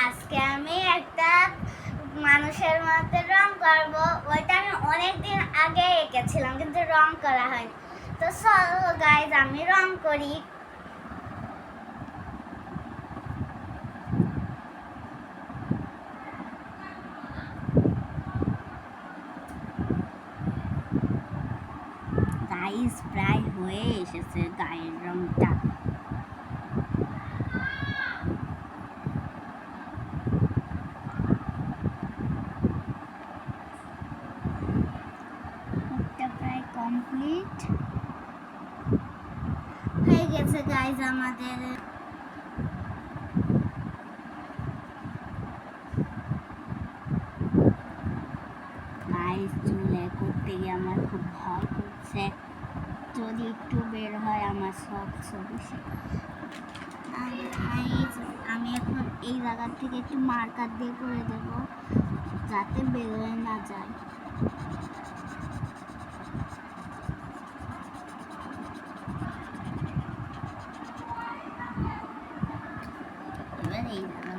আজকে আমি একটা মানুষের মধ্যে রং করব। ওইটা আমি অনেকদিন আগে এঁকেছিলাম কিন্তু রং করা হয়নি। তো চলো গাইজ আমি রং করি। গাইজ প্রায় হয়ে এসেছে গায়ের রংটা। প্রায় কমপ্লিট হয়ে গেছে গাইজ আমাদের। গাইজ চুলে করতে গিয়ে আমার খুব ভয় করছে, যদি একটু বের হয় আমার সব ছবি। আমি এখন এই জায়গা থেকে একটু মার্কার দিয়ে করে দেব যাতে বেরোয় না যায়। এবার এই জায়গা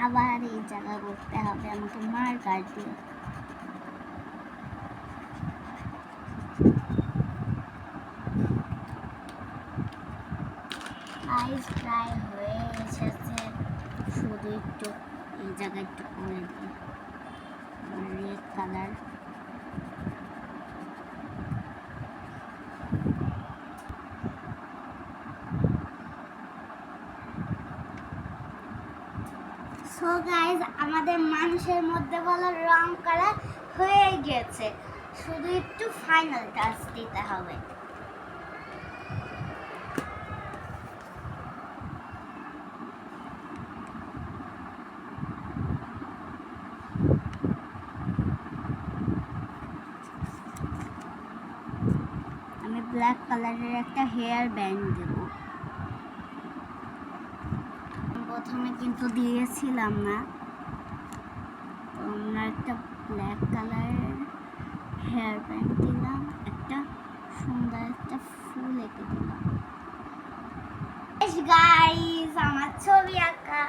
আবার এই জায়গা করতে হবে আমাকে মার্কার দিয়ে। প্রায় হয়ে এসেছে, শুধু একটু এই জায়গায় একটু করে দিই রেড কালার। সো গাইজ আমাদের মানুষের মধ্যে বলা রং করা হয়ে গেছে, শুধু একটু ফাইনাল টাচ দিতে হবে। আমি ব্ল্যাক কালারের একটা হেয়ার ব্যান্ড দেব। প্রথমে কিন্তু দিয়েছিলাম না, আমরা একটা ব্ল্যাক কালারের হেয়ার ব্যান্ড দিলাম, একটা সুন্দর একটা ফুল এঁকে দিলাম। গাইস আমার ছবি আঁকা